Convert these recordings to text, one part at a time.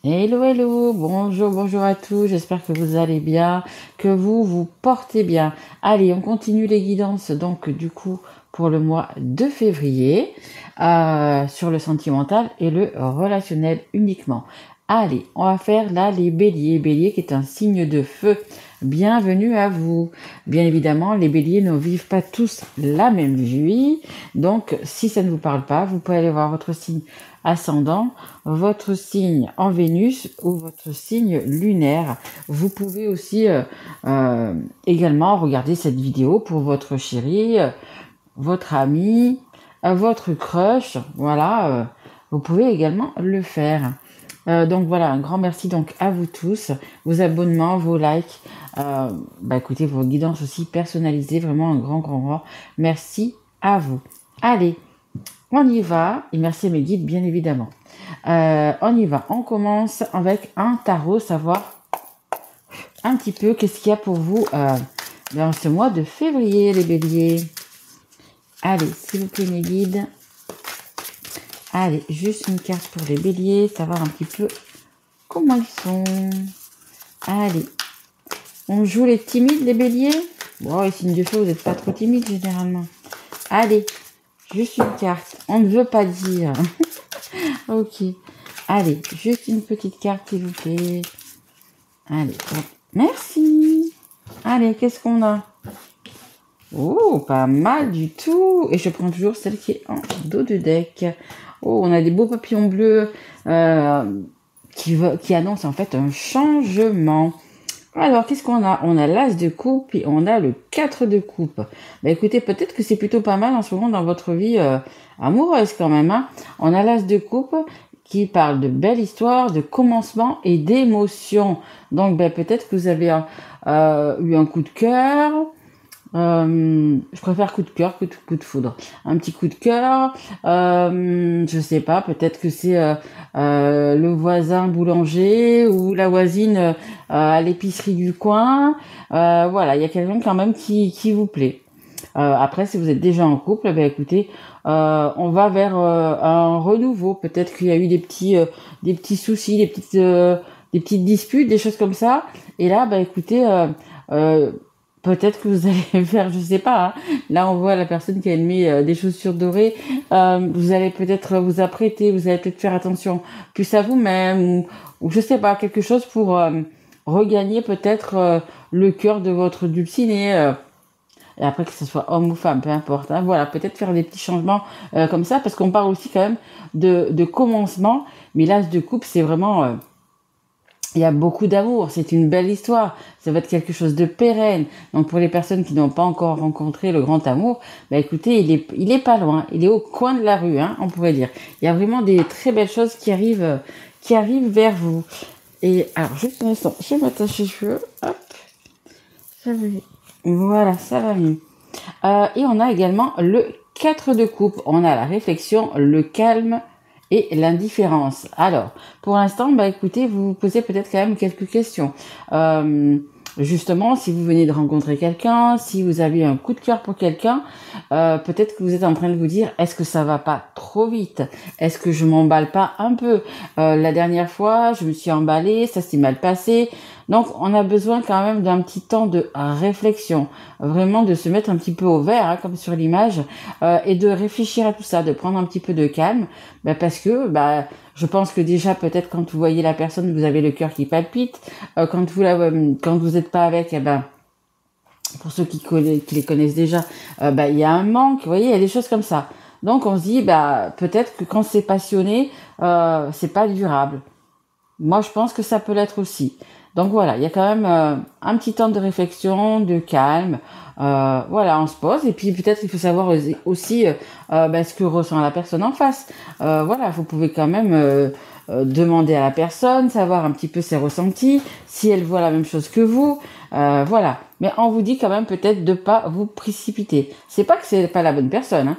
Hello, hello, bonjour, bonjour à tous, j'espère que vous allez bien, que vous vous portez bien. Allez, on continue les guidances, donc du coup, pour le mois de février, sur le sentimental et le relationnel uniquement. Allez, on va faire là les béliers, bélier qui est un signe de feu. Bienvenue à vous. Bien évidemment, les béliers ne vivent pas tous la même vie, donc si ça ne vous parle pas, vous pouvez aller voir votre signe ascendant, votre signe en Vénus ou votre signe lunaire. Vous pouvez aussi également regarder cette vidéo pour votre chéri, votre ami, votre crush. Voilà, vous pouvez également le faire. Donc voilà, un grand merci donc à vous tous, vos abonnements, vos likes, écoutez, vos guidances aussi personnalisées, vraiment un grand merci à vous. Allez, on y va, et merci à mes guides bien évidemment. On y va, on commence avec un tarot, savoir un petit peu qu'est-ce qu'il y a pour vous dans ce mois de février, les béliers. Allez, s'il vous plaît mes guides. Allez, juste une carte pour les béliers, savoir un petit peu comment ils sont. Allez, on joue les timides, les béliers. Bon, les signes de feu, vous n'êtes pas trop timides généralement. Allez, juste une carte. On ne veut pas dire. Ok. Allez, juste une petite carte, s'il vous plaît. Allez, hop. Merci. Allez, qu'est-ce qu'on a? Oh, pas mal du tout. Et je prends toujours celle qui est en dos de deck. Oh, on a des beaux papillons bleus qui annoncent en fait un changement. Alors, qu'est-ce qu'on a? On a l'as de coupe et on a le 4 de coupe. Bah écoutez, peut-être que c'est plutôt pas mal en ce moment dans votre vie amoureuse quand même. Hein. On a l'as de coupe qui parle de belle histoire, de commencement et d'émotion. Donc, peut-être que vous avez eu un coup de cœur. Je préfère coup de cœur que coup de foudre. Un petit coup de cœur, je sais pas, peut-être que c'est le voisin boulanger ou la voisine à l'épicerie du coin. Voilà, il y a quelqu'un quand même qui vous plaît. Après, si vous êtes déjà en couple, écoutez, on va vers un renouveau. Peut-être qu'il y a eu des petits soucis, des petites disputes, des choses comme ça. Et là, écoutez, peut-être que vous allez faire, je sais pas. Hein. Là, on voit la personne qui a mis des chaussures dorées. Vous allez peut-être vous apprêter, vous allez peut-être faire attention plus à vous-même ou je sais pas, quelque chose pour regagner peut-être le cœur de votre dulciné. Et après que ce soit homme ou femme, peu importe. Hein. Voilà, peut-être faire des petits changements comme ça, parce qu'on parle aussi quand même de commencement. Mais l'as de coupe, c'est vraiment il y a beaucoup d'amour, c'est une belle histoire, ça va être quelque chose de pérenne. Donc pour les personnes qui n'ont pas encore rencontré le grand amour, écoutez, il est pas loin, il est au coin de la rue, hein, on pourrait dire. Il y a vraiment des très belles choses qui arrivent vers vous. Et alors juste un instant, je m'attache les cheveux, hop, ça va mieux. Voilà, ça va mieux. Et on a également le 4 de coupe, on a la réflexion, le calme et l'indifférence. Alors, pour l'instant, écoutez, vous vous posez peut-être quand même quelques questions. Justement, si vous venez de rencontrer quelqu'un, si vous avez un coup de cœur pour quelqu'un, peut-être que vous êtes en train de vous dire, est-ce que ça va pas trop vite? Est-ce que je m'emballe pas un peu? La dernière fois, je me suis emballée, ça s'est mal passé. Donc, on a besoin quand même d'un petit temps de réflexion, vraiment de se mettre un petit peu au vert, hein, comme sur l'image, et de réfléchir à tout ça, de prendre un petit peu de calme, parce que je pense que déjà peut-être quand vous voyez la personne, vous avez le cœur qui palpite, quand vous n'êtes pas avec, pour ceux qui les connaissent déjà, il y a un manque, vous voyez, il y a des choses comme ça. Donc on se dit, peut-être que quand c'est passionné, c'est pas durable. Moi, je pense que ça peut l'être aussi. Donc voilà, il y a quand même un petit temps de réflexion, de calme. Voilà, on se pose et puis peut-être il faut savoir aussi ce que ressent la personne en face. Voilà, vous pouvez quand même demander à la personne, savoir un petit peu ses ressentis, si elle voit la même chose que vous. Voilà, mais on vous dit quand même peut-être de pas vous précipiter. C'est pas que c'est pas la bonne personne, hein.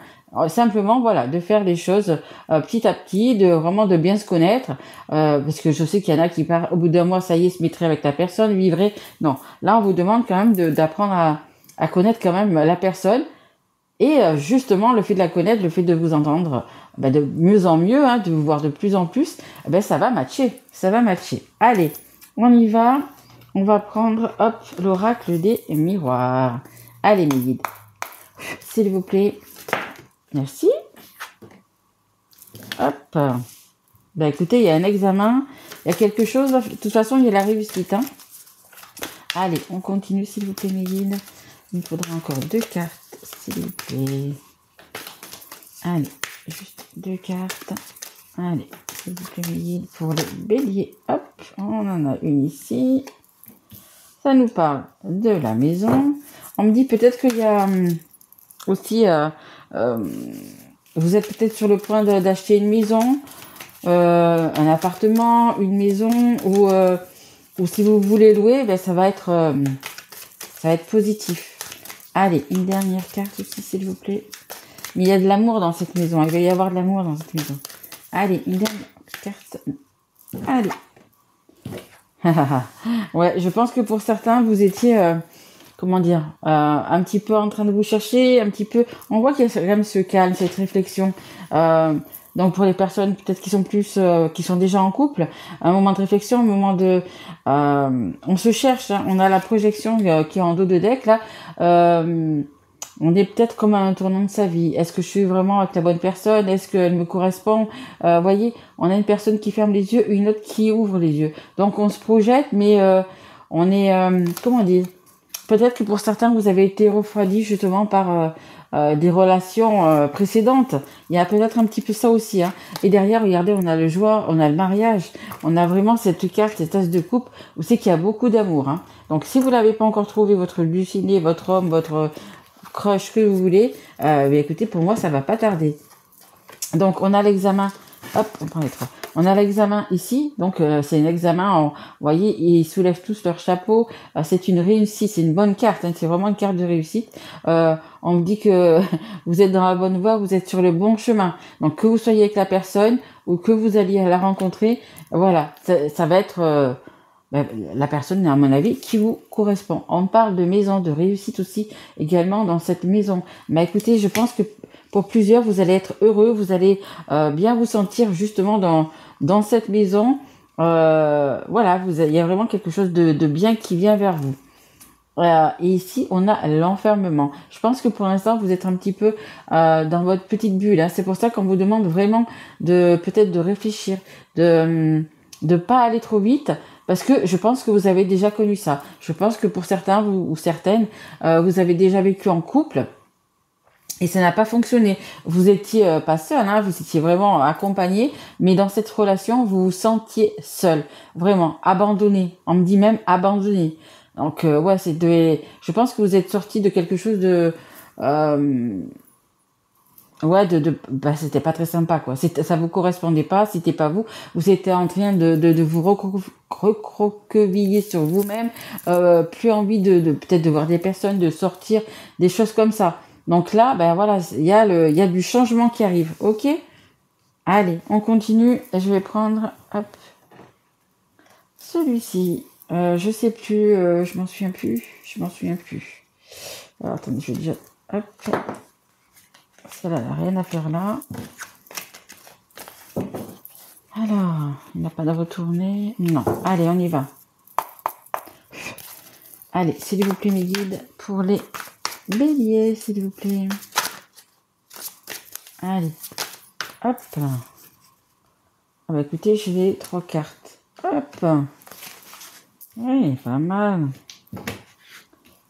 Simplement voilà, de faire les choses petit à petit, de bien se connaître, parce que je sais qu'il y en a qui partent au bout d'un mois, ça y est, se mettraient avec la personne, vivraient. Non, là on vous demande quand même d'apprendre à connaître quand même la personne et justement le fait de la connaître, le fait de vous entendre, de mieux en mieux, hein, de vous voir de plus en plus, ça va matcher. Ça va matcher. Allez, on y va. On va prendre, hop, l'oracle des miroirs. Allez, mes guides. S'il vous plaît. Merci. Hop. Écoutez, il y a un examen. Il y a quelque chose. De toute façon, il y a la réussite. Hein. Allez, on continue, s'il vous plaît, mes guides. Il me faudra encore 2 cartes, s'il vous plaît. Allez, juste 2 cartes. Allez, s'il vous plaît, mes guides, pour les béliers. Hop, on en a une ici. Ça nous parle de la maison. On me dit peut-être qu'il y a aussi... vous êtes peut-être sur le point d'acheter une maison, un appartement, une maison, ou si vous voulez louer, ça va être positif. Allez, une dernière carte aussi, s'il vous plaît. Mais il y a de l'amour dans cette maison. Il va y avoir de l'amour dans cette maison. Allez, une dernière carte. Allez. Ouais, je pense que pour certains, vous étiez, comment dire, un petit peu en train de vous chercher, un petit peu... On voit qu'il y a quand même ce calme, cette réflexion. Donc pour les personnes peut-être qui sont plus, qui sont déjà en couple, un moment de réflexion, un moment de... on se cherche, hein, on a la projection qui est en dos de deck, là. On est peut-être comme à un tournant de sa vie. Est-ce que je suis vraiment avec la bonne personne? Est-ce qu'elle me correspond? Voyez, on a une personne qui ferme les yeux, une autre qui ouvre les yeux. Donc on se projette, mais on est... comment dire? Peut-être que pour certains, vous avez été refroidi justement par des relations précédentes. Il y a peut-être un petit peu ça aussi. Hein. Et derrière, regardez, on a le joie, on a le mariage. On a vraiment cette carte, cette tasse de coupe, où c'est qu'il y a beaucoup d'amour. Hein. Donc si vous l'avez pas encore trouvé, votre Luciné, votre homme, votre... crush que vous voulez, écoutez, pour moi, ça va pas tarder. Donc, on a l'examen. Hop, on prend les 3. On a l'examen ici. Donc, c'est un examen. Vous voyez, ils soulèvent tous leur chapeau. C'est une réussite. C'est une bonne carte. Hein, c'est vraiment une carte de réussite. On me dit que vous êtes dans la bonne voie. Vous êtes sur le bon chemin. Donc, que vous soyez avec la personne ou que vous alliez la rencontrer, voilà, ça va être... la personne, à mon avis, qui vous correspond. On parle de maison, de réussite aussi, également dans cette maison. Mais écoutez, je pense que pour plusieurs, vous allez être heureux, vous allez bien vous sentir justement dans cette maison. Voilà, il y a vraiment quelque chose de bien qui vient vers vous. Et ici, on a l'enfermement. Je pense que pour l'instant, vous êtes un petit peu dans votre petite bulle. Hein. C'est pour ça qu'on vous demande vraiment peut-être de réfléchir, de pas aller trop vite. Parce que je pense que vous avez déjà connu ça. Je pense que pour certains ou certaines, vous avez déjà vécu en couple et ça n'a pas fonctionné. Vous étiez pas seul, hein, vous étiez vraiment accompagné, mais dans cette relation, vous vous sentiez seul, vraiment abandonné. On me dit même abandonné. Donc ouais, je pense que vous êtes sorti de quelque chose de ouais, c'était pas très sympa, quoi. Ça vous correspondait pas, c'était pas vous. Vous étiez en train de vous recroqueviller sur vous-même, plus envie de peut-être de voir des personnes, de sortir, des choses comme ça. Donc là, voilà, il y a du changement qui arrive, ok? Allez, on continue. Je vais prendre, hop, celui-ci. Je sais plus, je m'en souviens plus. Alors, attendez, je vais déjà, hop. Celle-là, elle n'a rien à faire là. Alors, il n'a pas de retourner. Non. Allez, on y va. Allez, s'il vous plaît, mes guides, pour les béliers, s'il vous plaît. Allez. Hop. Écoutez, je vais 3 cartes. Hop. Oui, pas mal.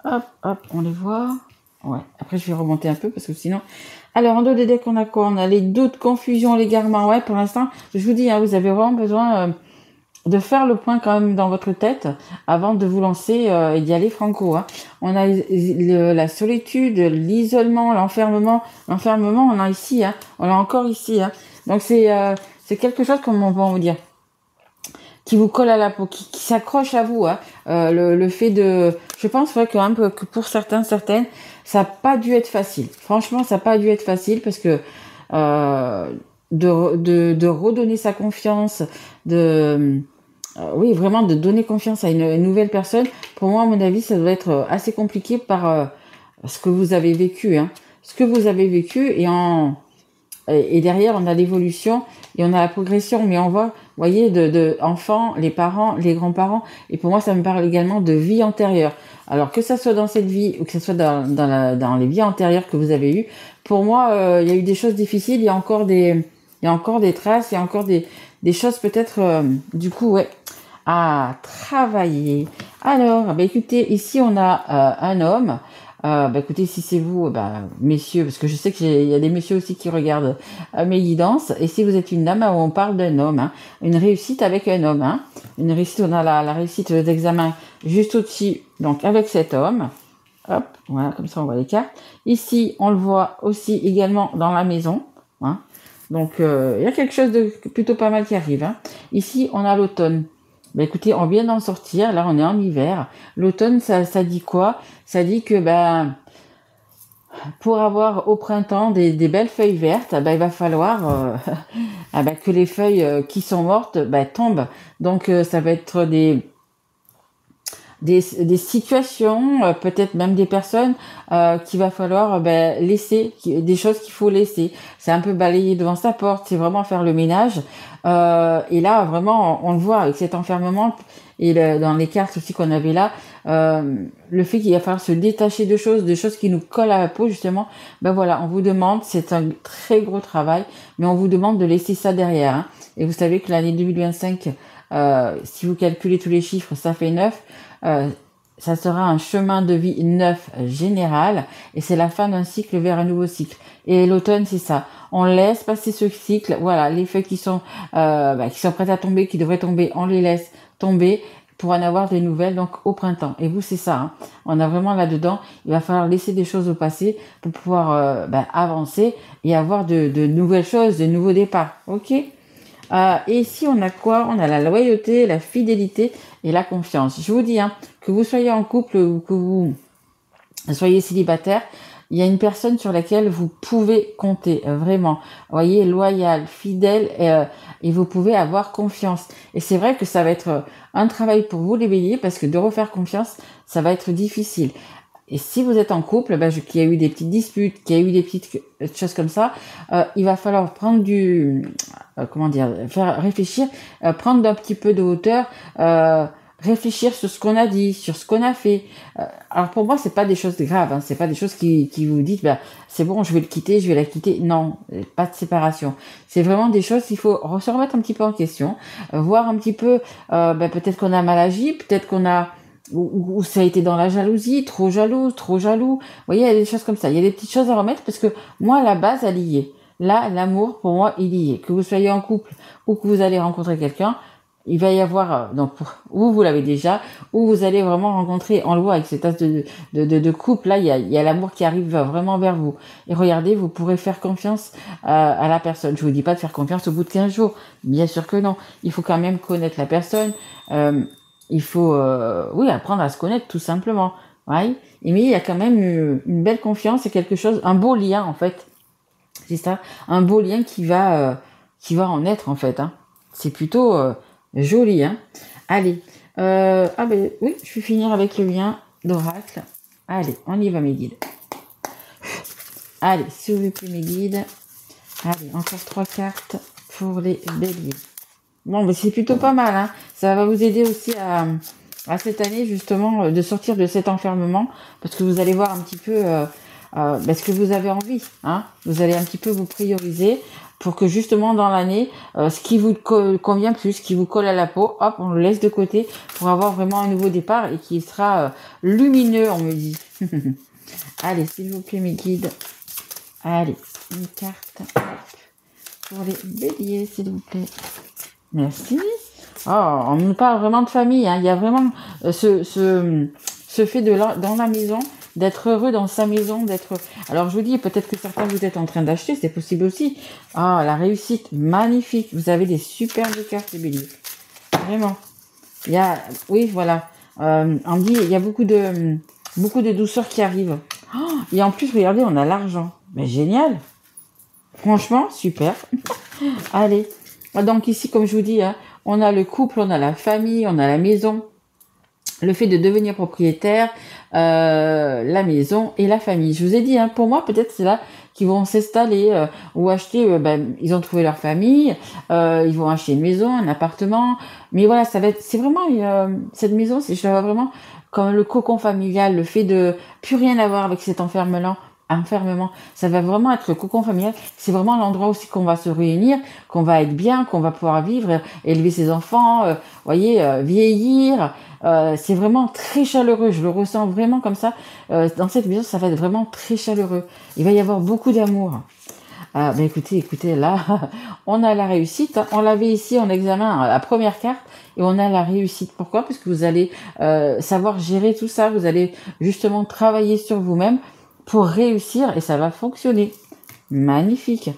Hop, on les voit. Ouais, après je vais remonter un peu parce que sinon... Alors, en dos des decks, on a quoi? On a les doutes, confusion, l'égarement. Ouais, pour l'instant, je vous dis, hein, vous avez vraiment besoin de faire le point quand même dans votre tête avant de vous lancer et d'y aller franco. Hein. On a la solitude, l'isolement, l'enfermement. L'enfermement, on a ici, hein. On l'a encore ici. Hein. Donc, c'est quelque chose, comme on va vous dire, qui vous colle à la peau, qui s'accroche à vous. Hein. Le fait de... Je pense ouais, quand même que pour certaines, ça n'a pas dû être facile. Franchement, ça n'a pas dû être facile parce que de redonner sa confiance, oui, vraiment de donner confiance à une nouvelle personne, pour moi, à mon avis, ça doit être assez compliqué par ce que vous avez vécu. Hein. Ce que vous avez vécu et et derrière, on a l'évolution et on a la progression. Mais on voit, vous voyez, de enfants, les parents, les grands-parents. Et pour moi, ça me parle également de vie antérieure. Alors que ça soit dans cette vie ou que ça soit dans les vies antérieures que vous avez eues, pour moi, il y a eu des choses difficiles. Il y a encore des traces, il y a encore des choses peut-être, du coup, ouais, à travailler. Alors, bah écoutez, ici on a un homme. Bah écoutez, si c'est vous, bah messieurs, parce que je sais qu'il y a des messieurs aussi qui regardent mes guidances. Et si vous êtes une dame, on parle d'un homme, hein, une réussite avec un homme, hein, une réussite, on a la réussite d'examen juste au-dessus, donc avec cet homme. Hop, voilà, comme ça on voit les cartes. Ici, on le voit aussi également dans la maison, hein. Donc il y a quelque chose de plutôt pas mal qui arrive, hein. Ici, on a l'automne. Ben écoutez, on vient d'en sortir, là on est en hiver. L'automne, ça dit quoi? Ça dit que ben pour avoir au printemps des belles feuilles vertes, ben, il va falloir ben, que les feuilles qui sont mortes ben, tombent. Donc ça va être des situations, peut-être même des personnes qu'il va falloir ben, laisser, des choses qu'il faut laisser. C'est un peu balayer devant sa porte, c'est vraiment faire le ménage. Et là, vraiment, on le voit avec cet enfermement et dans les cartes aussi qu'on avait là, le fait qu'il va falloir se détacher de choses qui nous collent à la peau, justement. Ben voilà, on vous demande, c'est un très gros travail, mais on vous demande de laisser ça derrière, hein. Et vous savez que l'année 2025, si vous calculez tous les chiffres, ça fait 9. Ça sera un chemin de vie neuf général et c'est la fin d'un cycle vers un nouveau cycle. Et l'automne, c'est ça. On laisse passer ce cycle. Voilà, les feuilles qui sont prêtes à tomber, qui devraient tomber, on les laisse tomber pour en avoir des nouvelles donc au printemps. Et vous, c'est ça, hein. On a vraiment là-dedans, il va falloir laisser des choses au passé pour pouvoir avancer et avoir de nouvelles choses, de nouveaux départs. Ok? Et ici, on a quoi? On a la loyauté, la fidélité et la confiance. Je vous dis, hein, que vous soyez en couple ou que vous soyez célibataire, il y a une personne sur laquelle vous pouvez compter, vraiment. Vous voyez, loyal, fidèle, et vous pouvez avoir confiance. Et c'est vrai que ça va être un travail pour vous, les béliers, parce que de refaire confiance, ça va être difficile. Et si vous êtes en couple, qu'il y a eu des petites disputes, qu'il y a eu des petites choses comme ça, il va falloir prendre faire réfléchir, prendre un petit peu de hauteur, réfléchir sur ce qu'on a dit, sur ce qu'on a fait. Alors pour moi, c'est pas des choses graves, hein, c'est pas des choses qui vous dites, c'est bon, je vais le quitter, je vais la quitter. Non, pas de séparation. C'est vraiment des choses qu'il faut se remettre un petit peu en question, voir un petit peu, peut-être qu'on a mal agi, peut-être qu'on a ou ça a été dans la jalousie, trop jalouse, trop jaloux. Vous voyez, il y a des choses comme ça. Il y a des petites choses à remettre parce que moi, à la base, elle y est. Là, l'amour, pour moi, il y est. Que vous soyez en couple ou que vous allez rencontrer quelqu'un, il va y avoir, ou vous l'avez déjà, ou vous allez vraiment rencontrer, on le voit avec cet as de couple, là, il y a l'amour qui arrive vraiment vers vous. Et regardez, vous pourrez faire confiance à la personne. Je vous dis pas de faire confiance au bout de 15 jours. Bien sûr que non. Il faut quand même connaître la personne. Il faut, apprendre à se connaître tout simplement. Ouais. Mais il y a quand même une belle confiance et quelque chose, un beau lien en fait. C'est ça, un beau lien qui va en être en fait, hein. C'est plutôt joli, hein. Allez, oui, je vais finir avec le lien d'oracle. Allez, on y va mes guides. Allez, s'il vous plaît mes guides. Allez, encore 3 cartes pour les béliers. Bon, mais c'est plutôt pas mal, hein. Ça va vous aider aussi à cette année, justement, de sortir de cet enfermement, parce que vous allez voir un petit peu ce que vous avez envie, hein. Vous allez un petit peu vous prioriser pour que, justement, dans l'année, ce qui vous convient plus, ce qui vous colle à la peau, hop, on le laisse de côté pour avoir vraiment un nouveau départ et qui sera lumineux, on me dit. Allez, s'il vous plaît, mes guides. Allez, une carte pour les béliers, s'il vous plaît. Merci. Oh, on me parle vraiment de famille, hein. Il y a vraiment ce fait dans la maison, d'être heureux dans sa maison, Alors je vous dis, peut-être que certains vous êtes en train d'acheter, c'est possible aussi. Ah, la réussite, magnifique. Vous avez des superbes cartes, les béliers. Vraiment. Voilà. On dit, il y a beaucoup de douceur qui arrive. Oh, et en plus, regardez, on a l'argent. Mais génial. Franchement, super. Allez. Donc ici, comme je vous dis, hein, on a le couple, on a la famille, on a la maison, le fait de devenir propriétaire, la maison et la famille. Je vous ai dit, hein, pour moi, peut-être c'est là qui vont s'installer ou acheter, ils ont trouvé leur famille, ils vont acheter une maison, un appartement. Mais voilà, c'est vraiment, cette maison, je la vois vraiment comme le cocon familial, le fait de plus rien avoir avec cet enfermement, ça va vraiment être le cocon familial. C'est vraiment l'endroit aussi qu'on va se réunir, qu'on va être bien, qu'on va pouvoir vivre, élever ses enfants, voyez, vieillir. C'est vraiment très chaleureux. Je le ressens vraiment comme ça. Dans cette maison, ça va être vraiment très chaleureux. Il va y avoir beaucoup d'amour. Écoutez, là, on a la réussite. Hein. On l'avait ici en examen, la première carte, et on a la réussite. Pourquoi? Parce que vous allez savoir gérer tout ça. Vous allez justement travailler sur vous-même pour réussir, et ça va fonctionner. Magnifique.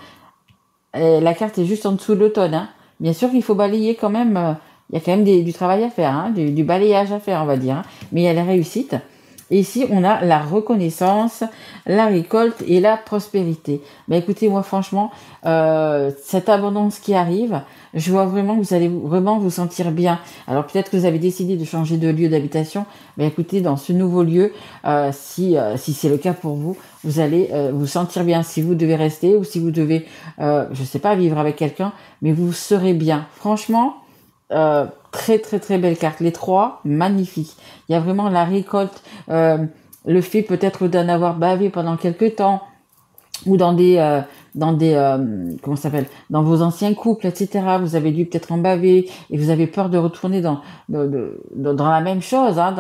Et la carte est juste en dessous de l'automne. Hein. Bien sûr qu'il faut balayer quand même. Il y a quand même du travail à faire, hein, du balayage à faire, on va dire. Hein. Mais il y a la réussite. Et ici, on a la reconnaissance, la récolte et la prospérité. Écoutez, moi, franchement, cette abondance qui arrive, je vois vraiment que vous allez vraiment vous sentir bien. Alors, peut-être que vous avez décidé de changer de lieu d'habitation. Écoutez, dans ce nouveau lieu, si c'est le cas pour vous, vous allez vous sentir bien. Si vous devez rester ou si vous devez, je sais pas, vivre avec quelqu'un, mais vous serez bien. Franchement, très très très belle carte. Les trois, magnifiques. Il y a vraiment la récolte, le fait peut-être d'en avoir bavé pendant quelques temps, ou dans des comment ça s'appelle, dans vos anciens couples, etc. Vous avez dû peut-être en baver et vous avez peur de retourner dans la même chose, hein,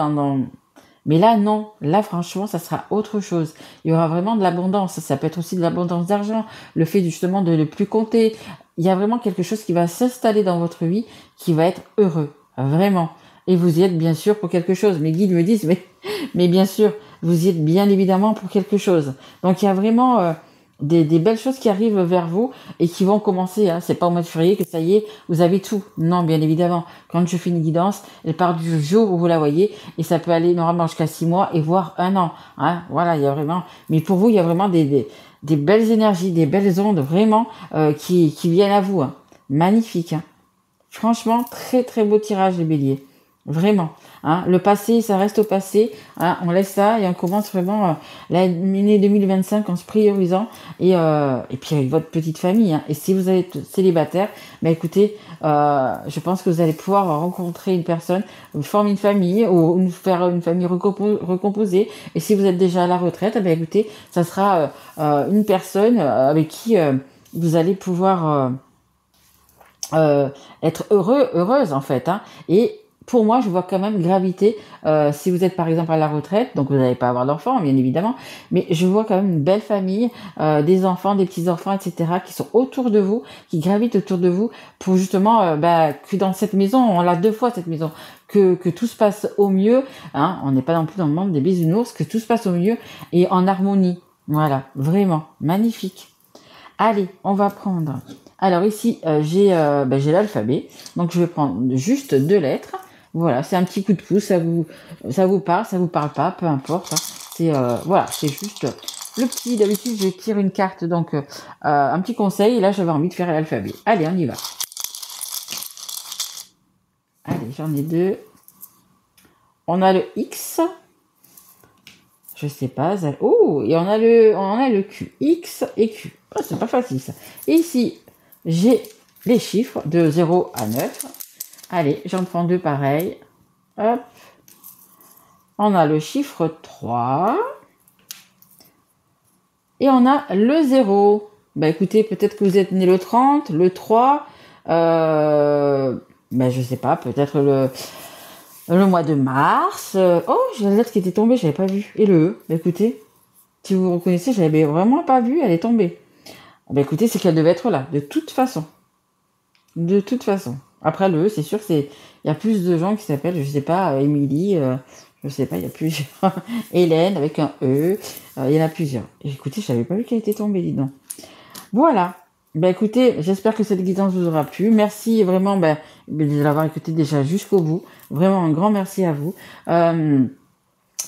mais là, non. Là, franchement, ça sera autre chose. Il y aura vraiment de l'abondance. Ça peut être aussi de l'abondance d'argent. Le fait, justement, de ne plus compter. Il y a vraiment quelque chose qui va s'installer dans votre vie, qui va être heureux. Vraiment. Et vous y êtes, bien sûr, pour quelque chose. Mes guides me disent, mais bien sûr, vous y êtes bien évidemment pour quelque chose. Donc, il y a vraiment des belles choses qui arrivent vers vous et qui vont commencer. Hein. C'est pas au mois de février que ça y est, vous avez tout. Non, bien évidemment. Quand je fais une guidance, elle part du jour où vous la voyez et ça peut aller normalement jusqu'à 6 mois et voire 1 an. Hein. Voilà, il y a vraiment. Mais pour vous, il y a vraiment des belles énergies, des belles ondes vraiment qui viennent à vous. Hein. Magnifique. Hein. Franchement, très très beau tirage les béliers. Vraiment. Hein. Le passé, ça reste au passé. Hein. On laisse ça et on commence vraiment l'année 2025 en se priorisant et puis avec votre petite famille. Hein. Et si vous êtes célibataire, écoutez, je pense que vous allez pouvoir rencontrer une personne, former une famille ou faire une famille recomposée. Et si vous êtes déjà à la retraite, écoutez, ça sera une personne avec qui vous allez pouvoir être heureuse en fait. Hein. Et pour moi, je vois quand même gravité. Si vous êtes par exemple à la retraite, donc vous n'allez pas avoir d'enfants, bien évidemment, mais je vois quand même une belle famille, des enfants, des petits-enfants, etc., qui sont autour de vous, qui gravitent autour de vous, pour justement que dans cette maison, on l'a 2 fois cette maison, que tout se passe au mieux. Hein, on n'est pas non plus dans le monde des bisounours, que tout se passe au mieux et en harmonie. Voilà, vraiment magnifique. Allez, on va prendre. Alors ici, j'ai l'alphabet, donc je vais prendre juste 2 lettres. Voilà, c'est un petit coup de pouce, ça vous parle, ça vous parle pas, peu importe. Hein. C'est voilà, c'est juste le petit. D'habitude, je tire une carte, donc un petit conseil. Et là, j'avais envie de faire l'alphabet. Allez, on y va. Allez, j'en ai 2. On a le X. Je sais pas. Oh, et on a le Q. X et Q. Oh, c'est pas facile ça. Et ici, j'ai les chiffres de 0 à 9. Allez, j'en prends 2 pareils. Hop. On a le chiffre 3. Et on a le 0. Écoutez, peut-être que vous êtes né le 30, le 3. Je sais pas, peut-être le mois de mars. Oh, j'ai la lettre qui était tombée, je l'avais pas vue. Et le E. Écoutez, si vous reconnaissez, je l'avais vraiment pas vue, elle est tombée. Écoutez, c'est qu'elle devait être là, de toute façon. De toute façon. Après le E, c'est sûr il y a plus de gens qui s'appellent, je sais pas, Émilie, je sais pas, il y a plusieurs. Hélène avec un E, il y en a plusieurs. Et écoutez, je savais pas vu qu'elle était tombée, dis donc. Voilà. Écoutez, j'espère que cette guidance vous aura plu. Merci vraiment de l'avoir écouté déjà jusqu'au bout. Vraiment un grand merci à vous.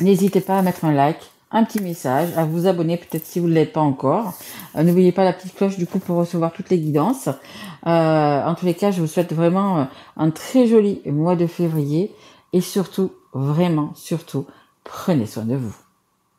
N'hésitez pas à mettre un like, un petit message, à vous abonner peut-être si vous ne l'êtes pas encore. N'oubliez pas la petite cloche du coup pour recevoir toutes les guidances. En tous les cas, je vous souhaite vraiment un très joli mois de février et surtout, vraiment, surtout, prenez soin de vous.